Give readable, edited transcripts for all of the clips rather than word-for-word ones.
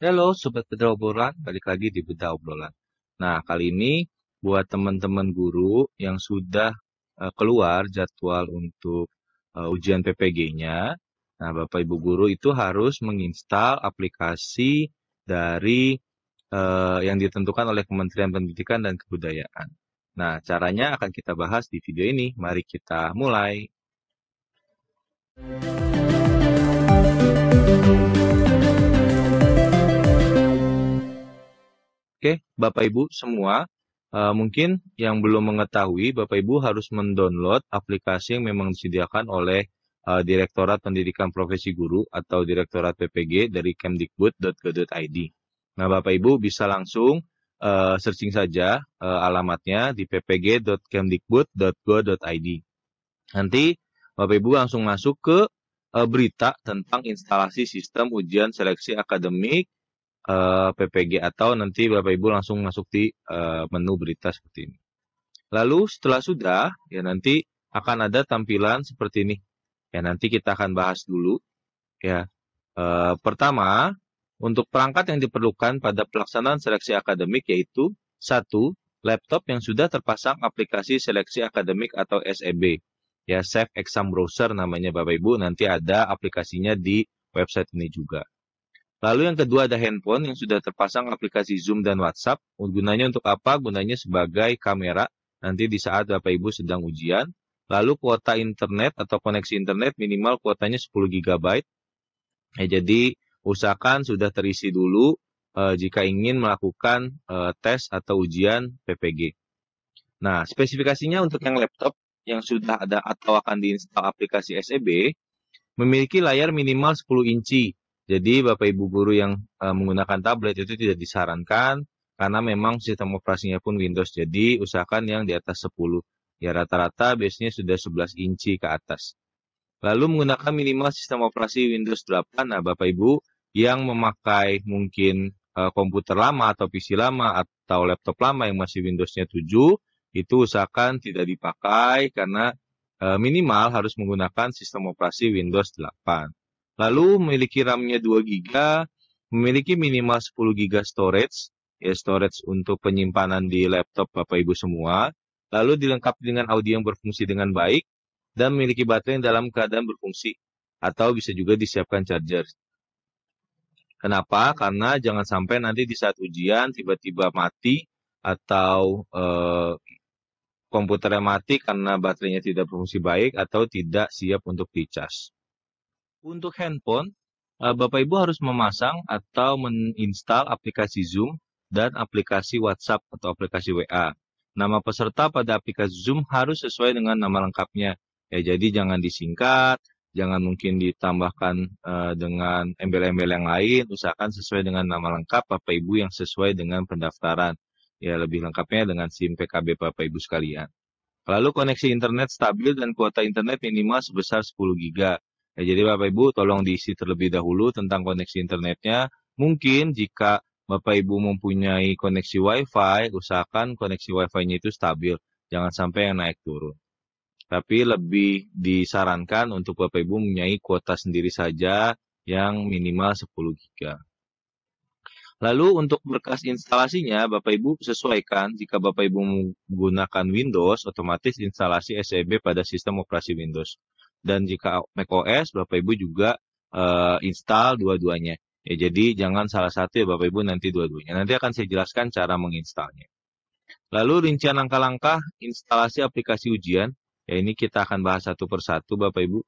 Halo Sobat Bedah Obrolan, balik lagi di Bedah Obrolan. Nah, kali ini buat teman-teman guru yang sudah keluar jadwal untuk ujian PPG-nya, nah Bapak Ibu guru itu harus menginstal aplikasi dari yang ditentukan oleh Kementerian Pendidikan dan Kebudayaan. Nah, caranya akan kita bahas di video ini. Mari kita mulai. Oke, Bapak Ibu semua, mungkin yang belum mengetahui, Bapak Ibu harus mendownload aplikasi yang memang disediakan oleh Direktorat Pendidikan Profesi Guru atau Direktorat PPG dari kemdikbud.go.id. Nah, Bapak Ibu bisa langsung searching saja alamatnya di ppg.kemdikbud.go.id. Nanti Bapak Ibu langsung masuk ke berita tentang instalasi sistem ujian seleksi akademik PPG, atau nanti Bapak Ibu langsung masuk di menu berita seperti ini. Lalu setelah sudah, ya nanti akan ada tampilan seperti ini. Ya nanti kita akan bahas dulu. Ya, pertama, untuk perangkat yang diperlukan pada pelaksanaan seleksi akademik yaitu satu, laptop yang sudah terpasang aplikasi seleksi akademik atau SEB. Ya, Safe Exam Browser namanya Bapak Ibu. Nanti ada aplikasinya di website ini juga. Lalu yang kedua ada handphone yang sudah terpasang aplikasi Zoom dan WhatsApp. Gunanya untuk apa? Gunanya sebagai kamera nanti di saat Bapak Ibu sedang ujian. Lalu kuota internet atau koneksi internet minimal kuotanya 10 GB. Jadi usahakan sudah terisi dulu jika ingin melakukan tes atau ujian PPG. Nah, spesifikasinya untuk yang laptop yang sudah ada atau akan diinstal aplikasi SEB memiliki layar minimal 10 inci. Jadi Bapak Ibu guru yang menggunakan tablet itu tidak disarankan karena memang sistem operasinya pun Windows. Jadi usahakan yang di atas 10. Ya rata-rata biasanya sudah 11 inci ke atas. Lalu menggunakan minimal sistem operasi Windows 8. Nah, Bapak Ibu yang memakai mungkin komputer lama atau PC lama atau laptop lama yang masih Windows-nya 7, itu usahakan tidak dipakai karena minimal harus menggunakan sistem operasi Windows 8. Lalu memiliki RAM-nya 2 GB, memiliki minimal 10 GB storage, ya storage untuk penyimpanan di laptop Bapak Ibu semua. Lalu dilengkapi dengan audio yang berfungsi dengan baik dan memiliki baterai yang dalam keadaan berfungsi atau bisa juga disiapkan charger. Kenapa? Karena jangan sampai nanti di saat ujian tiba-tiba mati atau komputernya mati karena baterainya tidak berfungsi baik atau tidak siap untuk dicas. Untuk handphone, Bapak Ibu harus memasang atau menginstal aplikasi Zoom dan aplikasi WhatsApp atau aplikasi WA. Nama peserta pada aplikasi Zoom harus sesuai dengan nama lengkapnya. Ya, jadi jangan disingkat, jangan mungkin ditambahkan dengan embel-embel yang lain. Usahakan sesuai dengan nama lengkap Bapak Ibu yang sesuai dengan pendaftaran. Ya, lebih lengkapnya dengan SIM PKB Bapak Ibu sekalian. Lalu koneksi internet stabil dan kuota internet minimal sebesar 10 GB. Ya, jadi Bapak Ibu tolong diisi terlebih dahulu tentang koneksi internetnya. Mungkin jika Bapak Ibu mempunyai koneksi Wi-Fi, usahakan koneksi Wi-Fi-nya itu stabil. Jangan sampai yang naik turun. Tapi lebih disarankan untuk Bapak Ibu mempunyai kuota sendiri saja yang minimal 10 GB. Lalu untuk berkas instalasinya, Bapak Ibu sesuaikan. Jika Bapak Ibu menggunakan Windows, otomatis instalasi SEB pada sistem operasi Windows. Dan jika macOS, Bapak Ibu juga install dua-duanya. Ya, jadi jangan salah satu ya Bapak Ibu, nanti dua-duanya. Nanti akan saya jelaskan cara menginstalnya. Lalu rincian langkah-langkah instalasi aplikasi ujian. Ya, ini kita akan bahas satu persatu Bapak Ibu.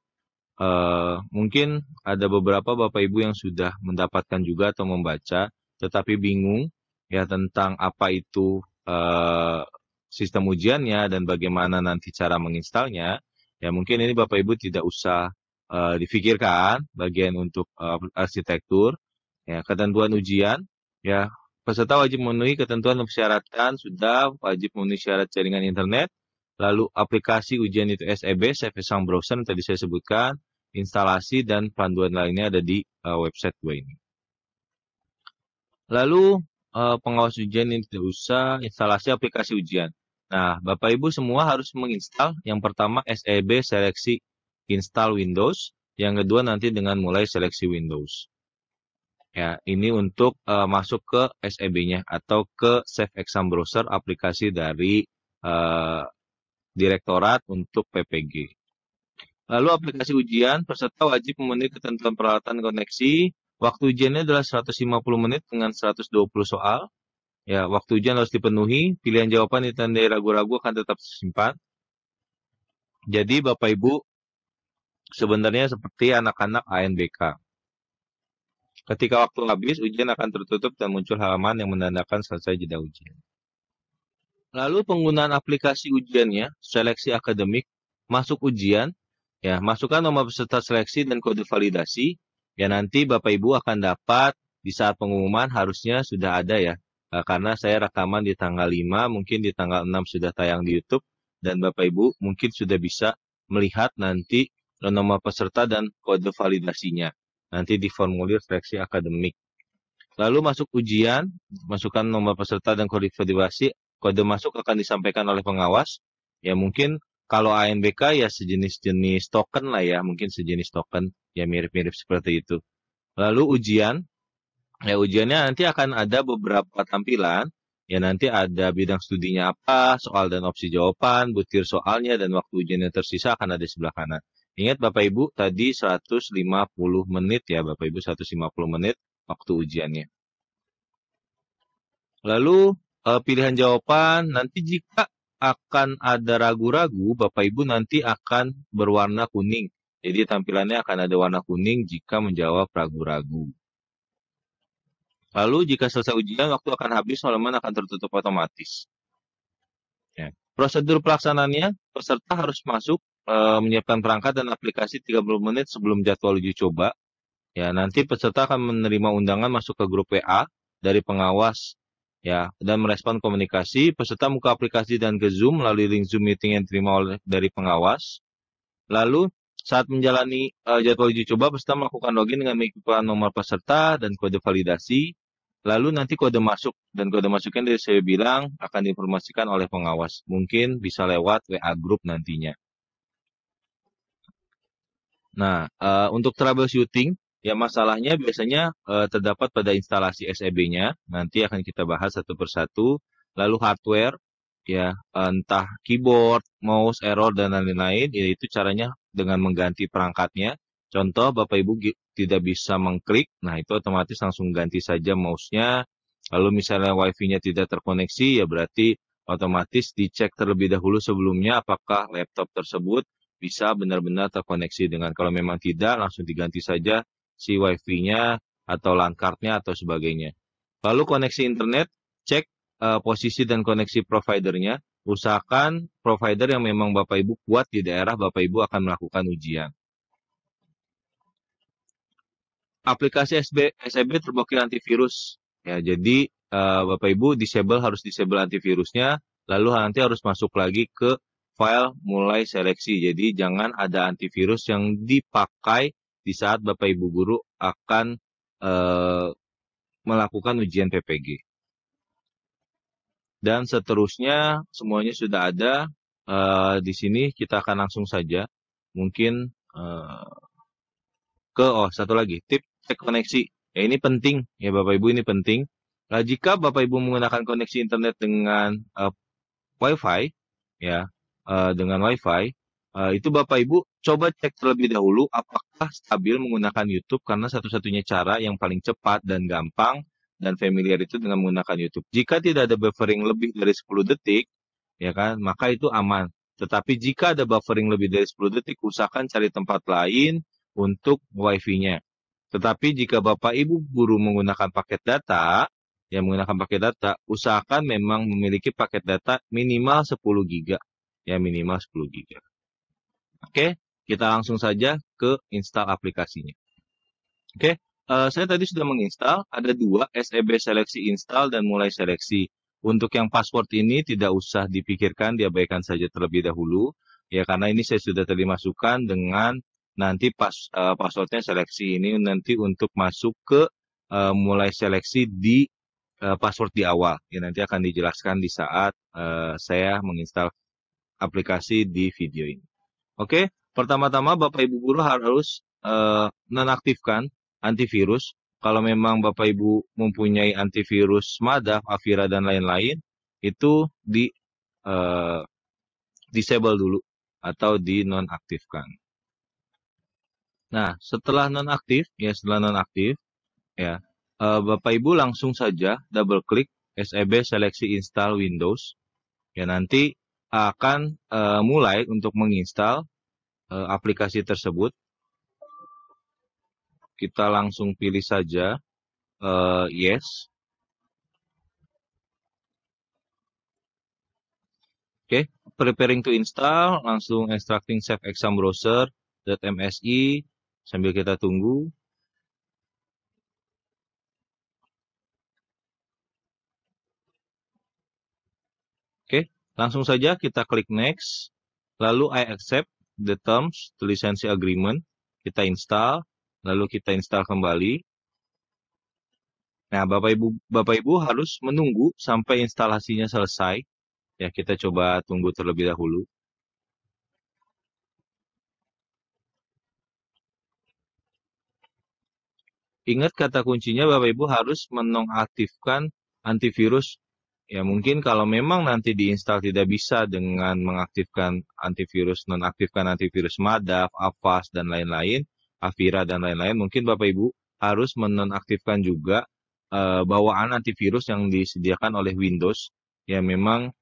Mungkin ada beberapa Bapak Ibu yang sudah mendapatkan juga atau membaca, tetapi bingung ya tentang apa itu sistem ujiannya dan bagaimana nanti cara menginstalnya. Ya mungkin ini Bapak Ibu tidak usah difikirkan bagian untuk arsitektur. Ya, ketentuan ujian, ya peserta wajib memenuhi ketentuan dan persyaratan, sudah wajib memenuhi syarat jaringan internet. Lalu aplikasi ujian itu SEB, Safe Exam Browser yang tadi saya sebutkan, instalasi dan panduan lainnya ada di website gue ini. Lalu pengawas ujian ini tidak usah, instalasi aplikasi ujian. Nah, Bapak Ibu semua harus menginstal. Yang pertama SEB seleksi install Windows, yang kedua nanti dengan mulai seleksi Windows. Ya, ini untuk masuk ke SEB-nya atau ke Safe Exam Browser, aplikasi dari Direktorat untuk PPG. Lalu aplikasi ujian, peserta wajib memenuhi ketentuan peralatan koneksi. Waktu ujiannya adalah 150 menit dengan 120 soal. Ya, waktu ujian harus dipenuhi. Pilihan jawaban ditandai ragu-ragu akan tetap tersimpan. Jadi Bapak Ibu sebenarnya seperti anak-anak ANBK. Ketika waktu habis, ujian akan tertutup dan muncul halaman yang menandakan selesai jeda ujian. Lalu penggunaan aplikasi ujiannya, seleksi akademik, masuk ujian, ya masukkan nomor peserta seleksi dan kode validasi. Ya nanti Bapak Ibu akan dapat di saat pengumuman harusnya sudah ada ya. Karena saya rekaman di tanggal 5, mungkin di tanggal 6 sudah tayang di YouTube. Dan Bapak Ibu mungkin sudah bisa melihat nanti nomor peserta dan kode validasinya. Nanti di formulir seleksi akademik. Lalu masuk ujian, masukkan nomor peserta dan kode validasi. Kode masuk akan disampaikan oleh pengawas. Ya mungkin kalau ANBK ya sejenis-jenis token lah ya, mungkin sejenis token, ya mirip-mirip seperti itu. Lalu ujian, ya ujiannya nanti akan ada beberapa tampilan, ya nanti ada bidang studinya apa, soal dan opsi jawaban, butir soalnya, dan waktu ujian yang tersisa akan ada di sebelah kanan. Ingat Bapak Ibu, tadi 150 menit ya Bapak Ibu, 150 menit waktu ujiannya. Lalu pilihan jawaban nanti jika akan ada ragu-ragu, Bapak Ibu nanti akan berwarna kuning. Jadi tampilannya akan ada warna kuning jika menjawab ragu-ragu. Lalu jika selesai ujian, waktu akan habis, halaman akan tertutup otomatis. Ya. Prosedur pelaksanaannya, peserta harus masuk menyiapkan perangkat dan aplikasi 30 menit sebelum jadwal uji coba. Ya, nanti peserta akan menerima undangan masuk ke grup WA dari pengawas ya dan merespon komunikasi. Peserta buka aplikasi dan ke Zoom melalui link Zoom meeting yang diterima dari pengawas. Lalu saat menjalani jadwal uji coba, peserta melakukan login dengan mengikuti nomor peserta dan kode validasi. Lalu nanti kode masuk dan kode masuknya dari saya bilang akan diinformasikan oleh pengawas. Mungkin bisa lewat WA group nantinya. Nah, untuk troubleshooting, ya masalahnya biasanya terdapat pada instalasi SEB-nya. Nanti akan kita bahas satu persatu. Lalu hardware, ya entah keyboard, mouse, error, dan lain-lain. Yaitu caranya dengan mengganti perangkatnya. Contoh, Bapak Ibu tidak bisa mengklik. Nah, itu otomatis langsung ganti saja mouse-nya. Lalu misalnya Wi-Fi-nya tidak terkoneksi, ya berarti otomatis dicek terlebih dahulu sebelumnya apakah laptop tersebut bisa benar-benar terkoneksi dengan, kalau memang tidak langsung diganti saja si Wi-Fi-nya atau LAN card-nya atau sebagainya. Lalu koneksi internet, cek posisi dan koneksi providernya. Usahakan provider yang memang Bapak Ibu kuat di daerah Bapak Ibu akan melakukan ujian. Aplikasi SEB terblokir antivirus. Ya, jadi Bapak Ibu harus disable antivirusnya, lalu nanti harus masuk lagi ke file mulai seleksi. Jadi jangan ada antivirus yang dipakai di saat Bapak Ibu guru akan melakukan ujian PPG. Dan seterusnya semuanya sudah ada. Di sini kita akan langsung saja mungkin satu lagi tip cek koneksi. Ya ini penting ya Bapak Ibu, ini penting. Jika Bapak Ibu menggunakan koneksi internet dengan Wi-Fi ya dengan Wi-Fi itu Bapak Ibu coba cek terlebih dahulu apakah stabil menggunakan YouTube, karena satu-satunya cara yang paling cepat dan gampang dan familiar itu dengan menggunakan YouTube. Jika tidak ada buffering lebih dari 10 detik ya kan, maka itu aman. Tetapi jika ada buffering lebih dari 10 detik, usahakan cari tempat lain untuk Wi-Fi-nya. Tetapi jika Bapak Ibu guru menggunakan paket data, usahakan memang memiliki paket data minimal 10 GB. Ya, minimal 10 GB. Oke, kita langsung saja ke install aplikasinya. Oke, saya tadi sudah menginstal, ada 2, SEB seleksi install dan mulai seleksi. Untuk yang password ini tidak usah dipikirkan, diabaikan saja terlebih dahulu. Ya, karena ini saya sudah tadi masukkan dengan nanti passwordnya seleksi ini nanti untuk masuk ke mulai seleksi di password di awal. Ya, nanti akan dijelaskan di saat saya menginstal aplikasi di video ini. Oke, pertama-tama Bapak Ibu guru harus nonaktifkan antivirus. kalau memang Bapak Ibu mempunyai antivirus Madaf, Avira dan lain-lain, itu disable dulu atau dinonaktifkan. Nah, setelah nonaktif ya, Bapak Ibu langsung saja double klik SEB seleksi install Windows. Ya, nanti akan mulai untuk menginstal aplikasi tersebut. Kita langsung pilih saja yes. Oke, preparing to install, langsung extracting save exam browser.msi sambil kita tunggu. Oke, langsung saja kita klik next, lalu I accept the terms, the license agreement, kita install, lalu kita install kembali. Nah, Bapak Ibu harus menunggu sampai instalasinya selesai. Ya, kita coba tunggu terlebih dahulu. Ingat kata kuncinya Bapak Ibu harus menonaktifkan antivirus. Ya, mungkin kalau memang nanti diinstal tidak bisa dengan mengaktifkan antivirus, nonaktifkan antivirus Madaf, Avast, dan lain-lain, Avira, dan lain-lain, mungkin Bapak Ibu harus menonaktifkan juga bawaan antivirus yang disediakan oleh Windows. Ya, memang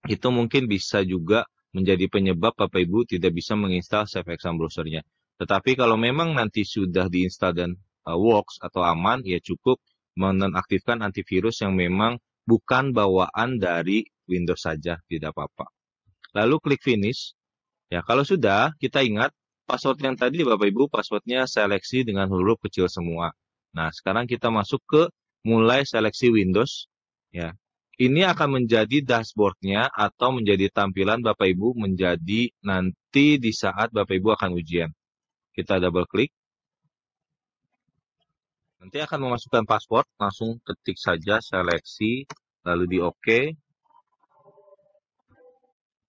itu mungkin bisa juga menjadi penyebab Bapak Ibu tidak bisa menginstal Safe Exam Browser-nya. Tetapi kalau memang nanti sudah diinstal dan works atau aman, ya cukup menonaktifkan antivirus yang memang bukan bawaan dari Windows saja, tidak apa-apa. Lalu klik finish. Ya, kalau sudah, kita ingat password yang tadi Bapak Ibu, passwordnya seleksi dengan huruf kecil semua. Nah, sekarang kita masuk ke mulai seleksi Windows. Ya, ini akan menjadi dashboardnya atau menjadi tampilan Bapak Ibu menjadi nanti di saat Bapak Ibu akan ujian. Kita double klik. Nanti akan memasukkan password, langsung ketik saja seleksi, lalu di OK.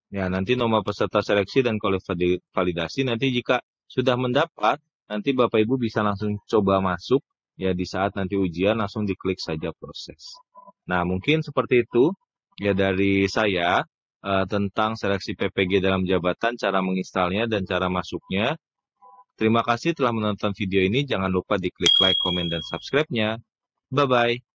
Ya, nanti nomor peserta seleksi dan validasi. Nanti jika sudah mendapat, nanti Bapak Ibu bisa langsung coba masuk. Ya, di saat nanti ujian langsung diklik saja proses. Nah, mungkin seperti itu ya dari saya tentang seleksi PPG dalam jabatan, cara menginstalnya dan cara masuknya. Terima kasih telah menonton video ini. Jangan lupa diklik like, komen, dan subscribe-nya. Bye-bye.